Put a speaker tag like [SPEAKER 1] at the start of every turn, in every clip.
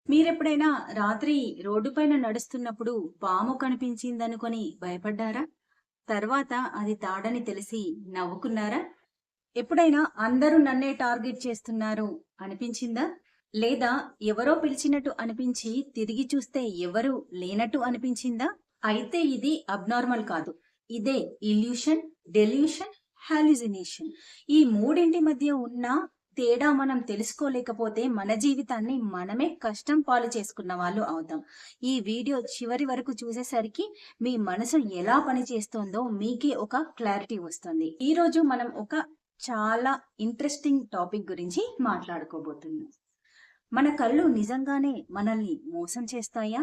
[SPEAKER 1] మీరెప్పుడైనా రాత్రి రోడ్డు పైన నడుస్తున్నప్పుడు పాము కనిపించిందనుకొని భయపడ్డారా? తర్వాత అది తాడని తెలిసి నవ్వుకున్నారా? ఎప్పుడైనా అందరూ నన్నే టార్గెట్ చేస్తున్నారు అనిపించిందా? లేదా ఎవరో పిలిచినట్టు అనిపించి తిరిగి చూస్తే ఎవరు లేనట్టు అనిపించిందా? అయితే ఇది అబ్నార్మల్ కాదు. ఇదే ఇల్యూషన్, డెల్యూషన్, హాలుసినేషన్. ఈ మూడింటి మధ్య ఉన్న తేడా మనం తెలుసుకోలేకపోతే మన జీవితాన్ని మనమే కష్టం పాలు చేసుకున్న వాళ్ళు అవుతాం. ఈ వీడియో చివరి వరకు చూసేసరికి మీ మనసు ఎలా పనిచేస్తోందో మీకే ఒక క్లారిటీ వస్తుంది. ఈరోజు మనం ఒక చాలా ఇంట్రెస్టింగ్ టాపిక్ గురించి మాట్లాడుకోబోతున్నాం. మన కళ్ళు నిజంగానే మనల్ని మోసం చేస్తాయా?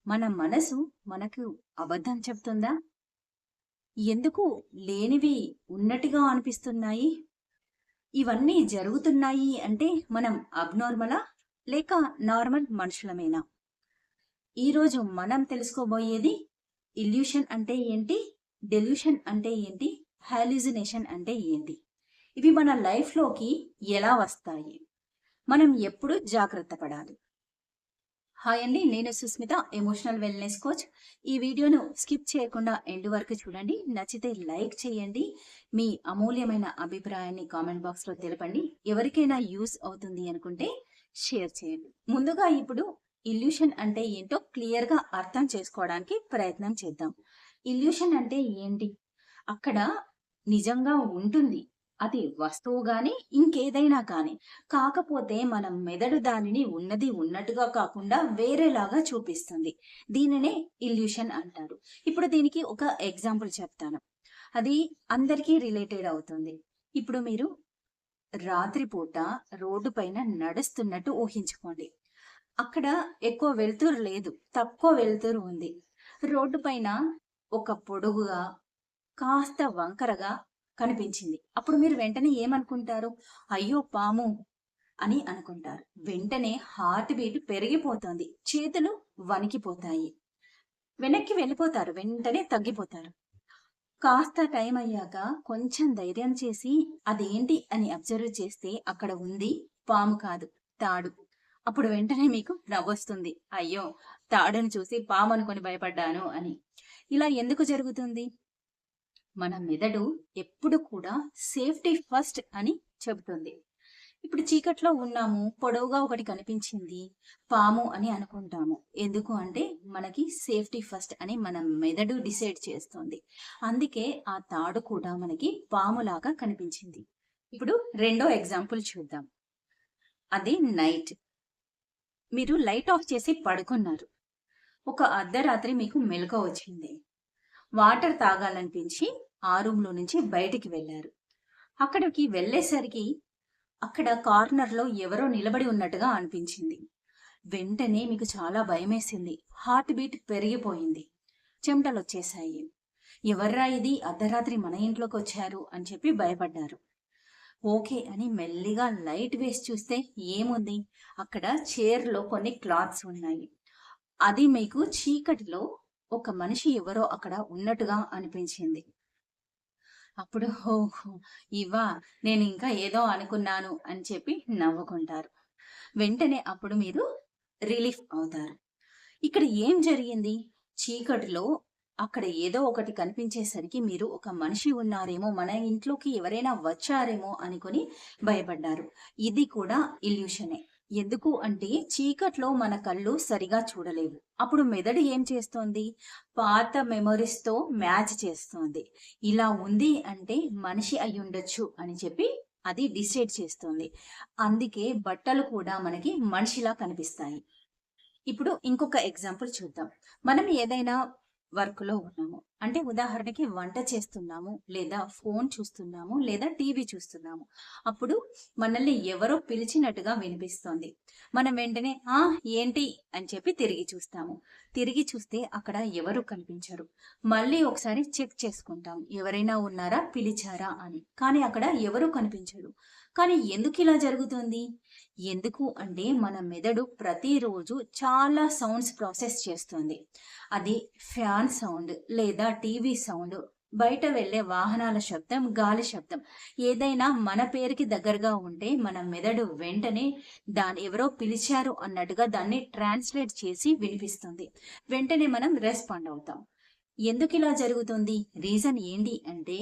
[SPEAKER 1] మన మనసు మనకు అబద్ధం చెప్తుందా? ఎందుకు లేనివి ఉన్నట్టుగా అనిపిస్తున్నాయి? ఇవన్నీ జరుగుతున్నాయి అంటే మనం అబ్నార్మలా? లేక నార్మల్ మనుషులమేనా? ఈరోజు మనం తెలుసుకోబోయేది ఇల్యూషన్ అంటే ఏంటి? డెల్యూషన్ అంటే ఏంటి? హాలుసినేషన్ అంటే ఏంటి? ఇవి మన లైఫ్‌లోకి ఎలా వస్తాయి? మనం ఎప్పుడు జాగ్రత్త పడాలి? హాయ్ అండి, నేను సుస్మిత, ఎమోషనల్ వెల్నెస్ కోచ్. ఈ వీడియోను స్కిప్ చేయకుండా ఎండ్ వరకు చూడండి. నచ్చితే లైక్ చేయండి. మీ అమూల్యమైన అభిప్రాయాన్ని కామెంట్ బాక్స్లో తెలపండి. ఎవరికైనా యూస్ అవుతుంది అనుకుంటే షేర్ చేయండి. ముందుగా ఇప్పుడు ఇల్యూషన్ అంటే ఏంటో క్లియర్గా అర్థం చేసుకోవడానికి ప్రయత్నం చేద్దాం. ఇల్యూషన్ అంటే ఏంటి? అక్కడ నిజంగా ఉంటుంది. అది వస్తువు గాని ఇంకేదైనా కానీ. కాకపోతే మన మెదడు దానిని ఉన్నది ఉన్నట్టుగా కాకుండా వేరేలాగా చూపిస్తుంది. దీనినే ఇల్యూషన్ అంటారు. ఇప్పుడు దీనికి ఒక ఎగ్జాంపుల్ చెప్తాను. అది అందరికీ రిలేటెడ్ అవుతుంది. ఇప్పుడు మీరు రాత్రిపూట రోడ్డు పైన నడుస్తున్నట్టు ఊహించుకోండి. అక్కడ ఎక్కువ వెలుతురు లేదు. తక్కువ వెలుతురు ఉంది. రోడ్డు పైన ఒక పొడుగుగా కాస్త వంకరగా కనిపించింది. అప్పుడు మీరు వెంటనే ఏమనుకుంటారు? అయ్యో! పాము అని అనుకుంటారు. వెంటనే హార్ట్ బీట్ పెరిగిపోతుంది. చేతులు వణికిపోతాయి. వెనక్కి వెళ్ళిపోతారు. వెంటనే తగ్గిపోతారు. కాస్త టైం అయ్యాక కొంచెం ధైర్యం చేసి అదేంటి అని అబ్జర్వ్ చేస్తే అక్కడ ఉంది పాము కాదు, తాడు. అప్పుడు వెంటనే మీకు నవ్వొస్తుంది. అయ్యో! తాడును చూసి పాము అనుకొని భయపడ్డాను అని. ఇలా ఎందుకు జరుగుతుంది? మన మెదడు ఎప్పుడు కూడా సేఫ్టీ ఫస్ట్ అని చెబుతుంది. ఇప్పుడు చీకట్లో ఉన్నాము, పొడవుగా ఒకటి కనిపించింది, పాము అని అనుకుంటాము. ఎందుకు అంటే మనకి సేఫ్టీ ఫస్ట్ అని మన మెదడు డిసైడ్ చేస్తుంది. అందుకే ఆ తాడు కూడా మనకి పాములాగా కనిపించింది. ఇప్పుడు రెండో ఎగ్జాంపుల్ చూద్దాం. అది నైట్. మీరు లైట్ ఆఫ్ చేసి పడుకున్నారు. ఒక అర్ధరాత్రి మీకు మెలకువ వచ్చింది. వాటర్ తాగాలనిపించి ఆ రూమ్‌లో నుంచి బయటికి వెళ్లారు. అక్కడికి వెళ్ళేసరికి అక్కడ కార్నర్‌లో ఎవరో నిలబడి ఉన్నట్టుగా అనిపించింది. వెంటనే మీకు చాలా భయమేసింది. హార్ట్ బీట్ పెరిగిపోయింది. చెమటలొచ్చేశాయి. ఎవర్రా ఇది అర్ధరాత్రి మన ఇంట్లోకొచ్చారు అని చెప్పి భయపడ్డారు. ఓకే అని మెల్లిగా లైట్ వేసి చూస్తే ఏముంది? అక్కడ చైర్‌లో కొన్ని క్లాత్స్ ఉన్నాయి. అది మీకు చీకటిలో ఒక మనిషి ఎవరో అక్కడ ఉన్నట్టుగా అనిపించింది. అప్పుడు ఓహో! ఇవా! నేనింకా ఏదో అనుకున్నాను అని చెప్పి నవ్వుకుంటారు. వెంటనే అప్పుడు మీరు రిలీఫ్ అవుతారు. ఇక్కడ ఏం జరిగింది? చీకటిలో అక్కడ ఏదో ఒకటి కనిపించేసరికి మీరు ఒక మనిషి ఉన్నారేమో, మన ఇంట్లోకి ఎవరైనా వచ్చారేమో అనుకొని భయపడ్డారు. ఇది కూడా ఇల్యూషనే. ఎందుకు అంటే చీకట్లో మన కళ్ళు సరిగా చూడలేవు. అప్పుడు మెదడు ఏం చేస్తోంది? పాత మెమోరీస్‌తో మ్యాచ్ చేస్తోంది. ఇలా ఉంది అంటే మనిషి అయ్యుండొచ్చు అని చెప్పి అది డిసైడ్ చేస్తోంది. అందుకే బట్టలు కూడా మనకి మనిషిలా కనిపిస్తాయి. ఇప్పుడు ఇంకొక ఎగ్జాంపుల్ చూద్దాం. మనం ఏదైనా వర్క్‌లో ఉన్నాము. అంటే ఉదాహరణకి వంట చేస్తున్నాము, లేదా ఫోన్ చూస్తున్నాము, లేదా టీవీ చూస్తున్నాము. అప్పుడు మనల్ని ఎవరో పిలిచినట్టుగా వినిపిస్తోంది. మనం వెంటనే ఏంటి అని చెప్పి తిరిగి చూస్తాము. తిరిగి చూస్తే అక్కడ ఎవరు కనిపించరు. మళ్ళీ ఒకసారి చెక్ చేసుకుంటాం. ఎవరైనా ఉన్నారా? పిలిచారా అని. కానీ అక్కడ ఎవరు కనిపించరు. కానీ ఎందుకిలా జరుగుతుంది? ఎందుకు అంటే మన మెదడు ప్రతిరోజు చాలా సౌండ్స్ ప్రాసెస్ చేస్తుంది. అది ఫ్యాన్ సౌండ్ లేదా టీవీ సౌండ్ బయట వెళ్ళే వాహనాల శబ్దం, గాలి శబ్దం ఏదైనా మన పేరుకి దగ్గరగా ఉంటే మన మెదడు వెంటనే దాన్ని ఎవరో పిలిచారు అన్నట్టుగా దాన్ని ట్రాన్స్లేట్ చేసి వినిపిస్తుంది. వెంటనే మనం రెస్పాండ్ అవుతాం. ఎందుకు ఇలా జరుగుతుంది? రీజన్ ఏంటి అంటే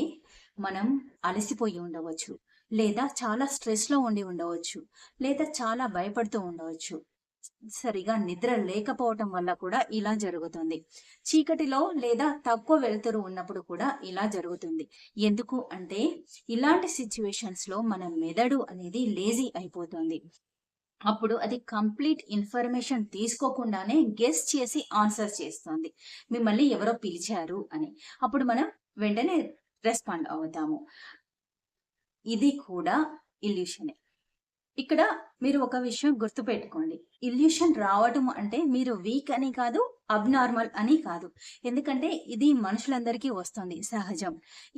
[SPEAKER 1] మనం అలసిపోయి ఉండవచ్చు, లేదా చాలా స్ట్రెస్లో ఉండి ఉండవచ్చు, లేదా చాలా భయపడుతూ ఉండవచ్చు, సరిగా నిద్ర లేకపోవటం వల్ల కూడా ఇలా జరుగుతుంది. చీకటిలో లేదా తక్కువ వెలుతురు ఉన్నప్పుడు కూడా ఇలా జరుగుతుంది. ఎందుకు అంటే ఇలాంటి సిచ్యువేషన్స్ లో మన మెదడు అనేది లేజీ అయిపోతుంది. అప్పుడు అది కంప్లీట్ ఇన్ఫర్మేషన్ తీసుకోకుండానే గెస్ చేసి ఆన్సర్ చేస్తుంది. మిమ్మల్ని ఎవరో పిలిచారు అని. అప్పుడు మనం వెంటనే రెస్పాండ్ అవుతాము. ఇది కూడా ఇల్యూషనే. ఇక్కడ మీరు ఒక విషయం గుర్తుపెట్టుకోండి. ఇల్యూషన్ రావడం అంటే మీరు వీక్ అని కాదు, అబ్నార్మల్ అని కాదు. ఎందుకంటే ఇది మనుషులందరికీ వస్తుంది, సహజం.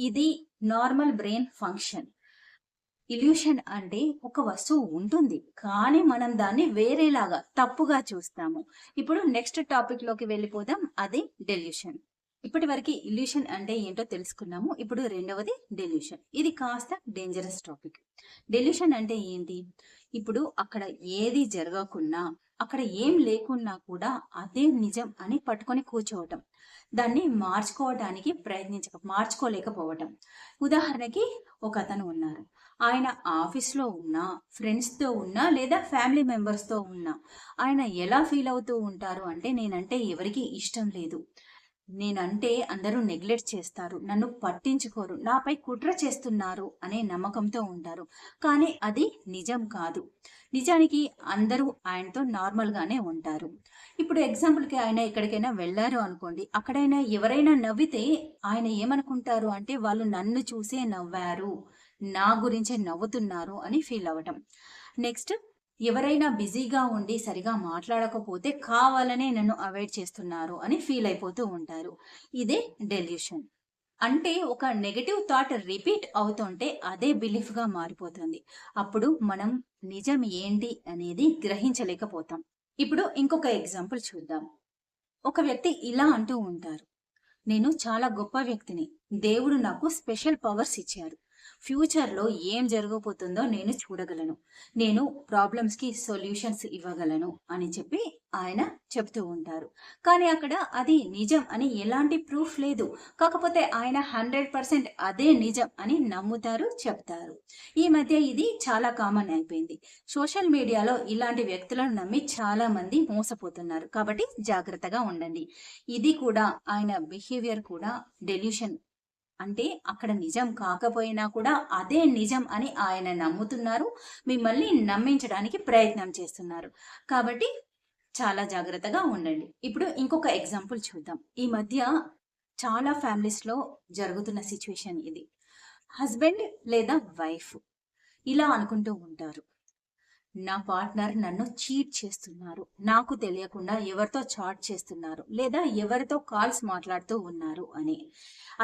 [SPEAKER 1] ఇది నార్మల్ బ్రెయిన్ ఫంక్షన్. ఇల్యూషన్ అంటే ఒక వస్తువు ఉంటుంది, కానీ మనం దాన్ని వేరేలాగా తప్పుగా చూస్తాము. ఇప్పుడు నెక్స్ట్ టాపిక్ లోకి వెళ్ళిపోదాం. అది డెల్యూషన్. ఇప్పటి వరకు ఇల్యూషన్ అంటే ఏంటో తెలుసుకున్నాము. ఇప్పుడు రెండవది డెల్యూషన్. ఇది కాస్త డేంజరస్ టాపిక్. డెల్యూషన్ అంటే ఏంటి? ఇప్పుడు అక్కడ ఏది జరగకున్నా, అక్కడ ఏం లేకున్నా కూడా అదే నిజం అని పట్టుకొని కూర్చోవటం, దాన్ని మార్చుకోలేకపోవటం. ఉదాహరణకి ఒక అతను ఉన్నారు. ఆయన ఆఫీస్లో ఉన్నా, ఫ్రెండ్స్తో ఉన్నా, లేదా ఫ్యామిలీ మెంబర్స్తో ఉన్నా ఆయన ఎలా ఫీల్ అవుతూ ఉంటారు అంటే, నేనంటే ఎవరికీ ఇష్టం లేదు, నేనంటే అందరూ నెగ్లెక్ట్ చేస్తారు, నన్ను పట్టించుకోరు, నాపై కుట్ర చేస్తున్నారు అనే నమ్మకంతో ఉంటారు. కానీ అది నిజం కాదు. నిజానికి అందరూ ఆయనతో నార్మల్గానే ఉంటారు. ఇప్పుడు ఎగ్జాంపుల్కి ఆయన ఎక్కడికైనా వెళ్ళారు అనుకోండి, అక్కడైనా ఎవరైనా నవ్వితే ఆయన ఏమనుకుంటారు అంటే వాళ్ళు నన్ను చూసే నవ్వారు, నా గురించే నవ్వుతున్నారు అని ఫీల్ అవ్వటం. నెక్స్ట్, ఎవరైనా బిజీగా ఉండి సరిగా మాట్లాడకపోతే కావాలనే నన్ను అవాయిడ్ చేస్తున్నారు అని ఫీల్ అయిపోతూ ఉంటారు. ఇదే డెల్యూషన్. అంటే ఒక నెగటివ్ థాట్ రిపీట్ అవుతుంటే అదే బిలీఫ్గా మారిపోతుంది. అప్పుడు మనం నిజం ఏంటి అనేది గ్రహించలేకపోతాం. ఇప్పుడు ఇంకొక ఎగ్జాంపుల్ చూద్దాం. ఒక వ్యక్తి ఇలా అంటూ ఉంటారు, నేను చాలా గొప్ప వ్యక్తిని, దేవుడు నాకు స్పెషల్ పవర్స్ ఇచ్చారు, ఫ్యూచర్లో ఏం జరగబోతుందో నేను చూడగలను, నేను ప్రాబ్లమ్స్కి సొల్యూషన్స్ ఇవ్వగలను అని చెప్పి ఆయన చెప్తూ ఉంటారు. కానీ అక్కడ అది నిజం అని ఎలాంటి ప్రూఫ్ లేదు. కాకపోతే ఆయన 100% అదే నిజం అని నమ్ముతారు, చెప్తారు. ఈ మధ్య ఇది చాలా కామన్ అయిపోయింది. సోషల్ మీడియాలో ఇలాంటి వ్యక్తులను నమ్మి చాలా మంది మోసపోతున్నారు. కాబట్టి జాగ్రత్తగా ఉండండి. ఇది కూడా ఆయన బిహేవియర్ కూడా డెల్యూషన్. అంటే అక్కడ నిజం కాకపోయినా కూడా అదే నిజం అని ఆయన నమ్ముతున్నారు, మిమ్మల్ని నమ్మించడానికి ప్రయత్నం చేస్తున్నారు. కాబట్టి చాలా జాగ్రత్తగా ఉండండి. ఇప్పుడు ఇంకొక ఎగ్జాంపుల్ చూద్దాం. ఈ మధ్య చాలా ఫ్యామిలీస్లో జరుగుతున్న సిచ్యువేషన్ ఇది. హస్బెండ్ లేదా వైఫ్ ఇలా అనుకుంటూ ఉంటారు, నా పార్ట్నర్ నన్ను చీట్ చేస్తున్నారు, నాకు తెలియకుండా ఎవరితో చాట్ చేస్తున్నారు, లేదా ఎవరితో కాల్స్ మాట్లాడుతూ ఉన్నారు అని.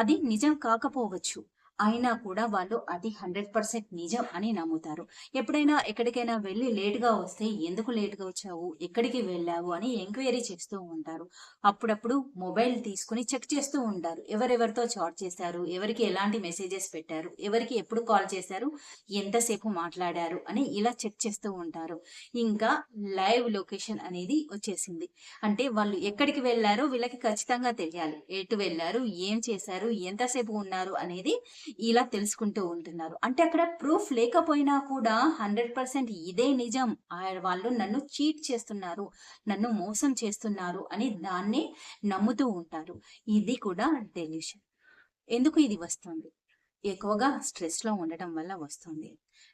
[SPEAKER 1] అది నిజం కాకపోవచ్చు, అయినా కూడా వాళ్ళు అది 100% నిజం అని నమ్ముతారు. ఎప్పుడైనా ఎక్కడికైనా వెళ్ళి లేటుగా వస్తే ఎందుకు లేటుగా వచ్చావు, ఎక్కడికి వెళ్ళావు అని ఎంక్వైరీ చేస్తూ ఉంటారు. అప్పుడప్పుడు మొబైల్ తీసుకుని చెక్ చేస్తూ ఉంటారు, ఎవరెవరితో చాట్ చేశారు, ఎవరికి ఎలాంటి మెసేజెస్ పెట్టారు, ఎవరికి ఎప్పుడు కాల్ చేశారు, ఎంతసేపు మాట్లాడారు అని ఇలా చెక్ చేస్తూ ఉంటారు. ఇంకా లైవ్ లొకేషన్ అనేది వచ్చేసింది. అంటే వాళ్ళు ఎక్కడికి వెళ్ళారో వీళ్ళకి ఖచ్చితంగా తెలియాలి, ఎటు వెళ్ళారు, ఏం చేశారు, ఎంతసేపు ఉన్నారు అనేది ఇలా తెలుసుకుంటూ ఉంటున్నారు. అంటే అక్కడ ప్రూఫ్ లేకపోయినా కూడా 100% ఇదే నిజం, వాళ్ళు నన్ను చీట్ చేస్తున్నారు, నన్ను మోసం చేస్తున్నారు అని దాన్ని నమ్ముతూ ఉంటారు. ఇది కూడా డెల్యూషన్. ఎందుకు ఇది వస్తుంది? ఎక్కువగా స్ట్రెస్లో ఉండటం వల్ల వస్తుంది.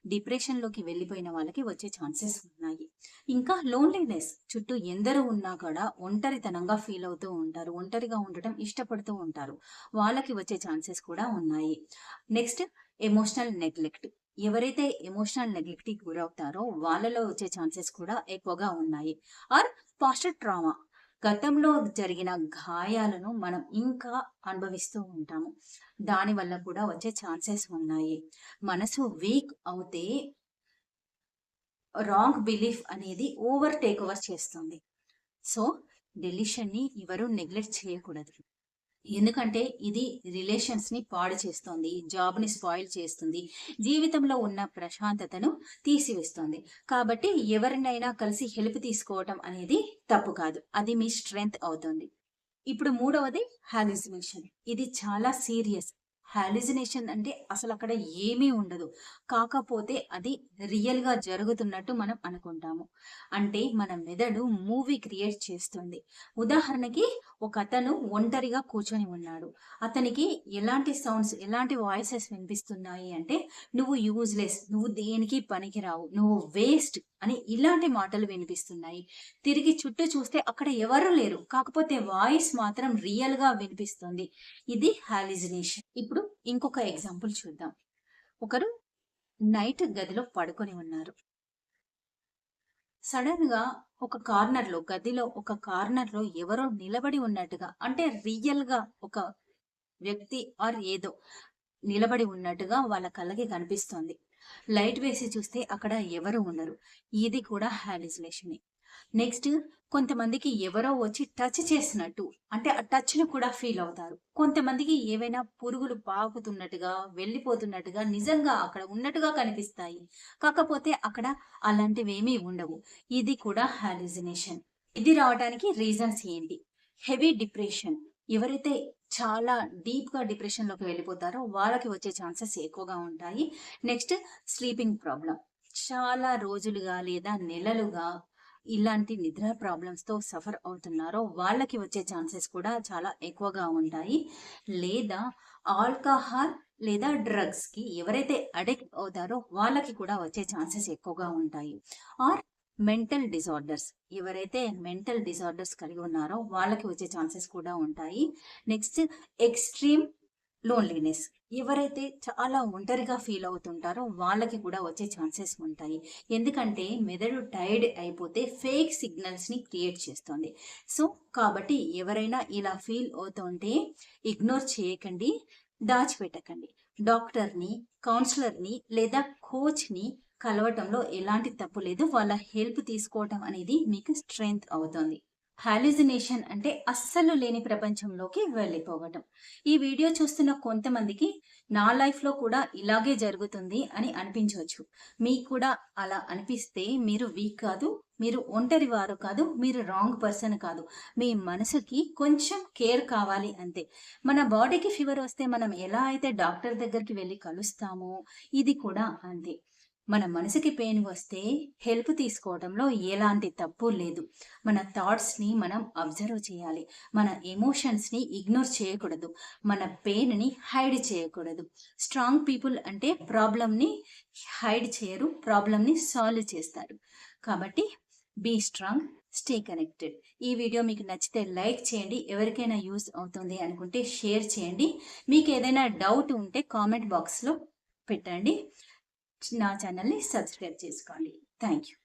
[SPEAKER 1] డిప్రెషన్లోకి వెళ్ళిపోయిన వాళ్ళకి వచ్చే ఛాన్సెస్ ఉన్నాయి. ఇంకా లోన్లీనెస్, చుట్టూ ఎందరూ ఉన్నా కూడా ఒంటరితనంగా ఫీల్ అవుతూ ఉంటారు, ఒంటరిగా ఉండటం ఇష్టపడుతూ ఉంటారు, వాళ్ళకి వచ్చే ఛాన్సెస్ కూడా ఉన్నాయి. Next, emotional neglect. ఎవరైతే ఎమోషనల్ నెగ్లెక్ట్కి గురవుతారో వాళ్ళలో వచ్చే ఛాన్సెస్ కూడా ఎక్కువగా ఉన్నాయి. ఆర్ పాస్ట్ ట్రామా, గతంలో జరిగిన గాయాలను మనం ఇంకా అనుభవిస్తూ ఉంటాము, దానివల్ల కూడా వచ్చే ఛాన్సెస్ ఉన్నాయి. మనసు వీక్ అవుతే రాంగ్ బిలీఫ్ అనేది టేక్ ఓవర్ చేస్తుంది. సో డెలిషన్ని ఎవరు నెగ్లెక్ట్ చేయకూడదు. ఎందుకంటే ఇది రిలేషన్స్‌ని పాడు చేస్తోంది. జాబ్‌ని స్పాయిల్ చేస్తుంది. జీవితంలో ఉన్న ప్రశాంతతను తీసివేస్తుంది. కాబట్టి ఎవరినైనా కలిసి హెల్ప్ తీసుకోవటం అనేది తప్పు కాదు. అది మీ స్ట్రెంగ్త్ అవుతుంది. ఇప్పుడు మూడవది హాలుసినేషన్. ఇది చాలా సీరియస్. హాలుసినేషన్ అంటే అసలక్కడ ఏమీ ఉండదు. కాకపోతే అది రియల్‌గా జరుగుతున్నట్టు మనం అనుకుంటాము. అంటే మన మెదడు మూవీ క్రియేట్ చేస్తుంది. ఉదాహరణకి ఒకతను ఒంటరిగా కూర్చొని ఉన్నాడు. అతనికి ఎలాంటి సౌండ్స్, ఎలాంటి వాయిసెస్ వినిపిస్తున్నాయి అంటే, "నువ్వు యూజ్‌లెస్, నువ్వు దేనికి పనికిరావు, నువ్వు వేస్ట్" అని ఇలాంటి మాటలు వినిపిస్తున్నాయి. తిరిగి చుట్టూ చూస్తే అక్కడ ఎవరు లేరు. కాకపోతే వాయిస్ మాత్రం రియల్‌గా వినిపిస్తుంది. ఇది హాలుసినేషన్. ఇప్పుడు ఇంకొక ఎగ్జాంపుల్ చూద్దాం. ఒకరు నైట్ గదిలో పడుకొని ఉన్నారు. సడెన్‌గా గదిలో ఒక కార్నర్‌లో ఎవరో నిలబడి ఉన్నట్టుగా, అంటే రియల్‌గా ఒక వ్యక్తి ఆర్ ఏదో నిలబడి ఉన్నట్టుగా వాళ్ళ కళ్ళకి కనిపిస్తోంది. లైట్ వేసి చూస్తే అక్కడ ఎవరు ఉండరు. ఇది కూడా హాలుసినేషనే. నెక్స్ట్, కొంతమందికి ఎవరో వచ్చి టచ్ చేసినట్టు, అంటే ఆ టచ్‌ని కూడా ఫీల్ అవుతారు. కొంతమందికి ఏవైనా పురుగులు పాకుతున్నట్టుగా, వెళ్ళిపోతున్నట్టుగా, నిజంగా అక్కడ ఉన్నట్టుగా కనిపిస్తాయి. కాకపోతే అక్కడ అలాంటివేమీ ఉండవు. ఇది కూడా హాలుసినేషన్. ఇది రావడానికి రీజన్స్ ఏంటి? Heavy depression. ఎవరైతే చాలా డీప్‌గా డిప్రెషన్‌లోకి వెళ్ళిపోతారో వాళ్ళకి వచ్చే ఛాన్సెస్ ఎక్కువగా ఉంటాయి. Next, sleeping problem. చాలా రోజులుగా లేదా నెలలుగా ఇలాంటి నిద్ర ప్రాబ్లమ్స్‌తో సఫర్ అవుతున్నారో వాళ్ళకి వచ్చే ఛాన్సెస్ కూడా చాలా ఎక్కువగా ఉంటాయి. లేదా ఆల్కహాల్ లేదా డ్రగ్స్‌కి ఎవరైతే అడిక్ట్ అవుతారో వాళ్ళకి కూడా వచ్చే ఛాన్సెస్ ఎక్కువగా ఉంటాయి. Or mental disorders. ఎవరైతే మెంటల్ డిజార్డర్స్ కలిగి ఉన్నారో వాళ్ళకి వచ్చే ఛాన్సెస్ కూడా ఉంటాయి. Next, extreme loneliness. ఎవరైతే చాలా ఒంటరిగా ఫీల్ అవుతుంటారో వాళ్ళకి కూడా వచ్చే ఛాన్సెస్ ఉంటాయి. ఎందుకంటే మెదడు టైర్డ్ అయిపోతే ఫేక్ సిగ్నల్స్‌ని క్రియేట్ చేస్తుంది. సో, కాబట్టి ఎవరైనా ఇలా ఫీల్ అవుతుంటే ఇగ్నోర్ చేయకండి, దాచిపెట్టకండి. డాక్టర్‌ని, కౌన్సిలర్‌ని లేదా కోచ్‌ని కలవటంలో ఎలాంటి తప్పు లేదు. వాళ్ళ హెల్ప్ తీసుకోవటం అనేది మీకు స్ట్రెంగ్త్ అవుతుంది. హాలుసినేషన్ అంటే అస్సలు లేని ప్రపంచంలోకి వెళ్ళిపోవటం. ఈ వీడియో చూస్తున్న కొంతమందికి నా లైఫ్‌లో కూడా ఇలాగే జరుగుతుంది అని అనిపించవచ్చు. మీకు కూడా అలా అనిపిస్తే మీరు వీక్ కాదు, మీరు ఒంటరి వారు కాదు, మీరు రాంగ్ పర్సన్ కాదు. మీ మనసుకి కొంచెం కేర్ కావాలి అంతే. మన బాడీకి ఫీవర్ వస్తే మనం ఎలా అయితే డాక్టర్ దగ్గరికి వెళ్లి కలుస్తామో, ఇది కూడా అంతే. మన మనసుకి పెయిన్ వస్తే హెల్ప్ తీసుకోవడంలో ఎలాంటి తప్పు లేదు. మన థాట్స్‌ని మనం అబ్జర్వ్ చేయాలి. మన ఎమోషన్స్‌ని ఇగ్నోర్ చేయకూడదు. మన పెయిన్‌ని హైడ్ చేయకూడదు. స్ట్రాంగ్ పీపుల్ అంటే ప్రాబ్లమ్‌ని హైడ్ చేయరు. ప్రాబ్లమ్‌ని సాల్వ్ చేస్తారు. కాబట్టి బీ స్ట్రాంగ్, స్టే కనెక్టెడ్. ఈ వీడియో మీకు నచ్చితే లైక్ చేయండి. ఎవరికైనా యూజ్ అవుతుంది అనుకుంటే షేర్ చేయండి. మీకు ఏదైనా డౌట్ ఉంటే కామెంట్ బాక్స్‌లో పెట్టండి. నా ఛానల్‌ని సబ్స్క్రైబ్ చేసుకోండి. Thank you.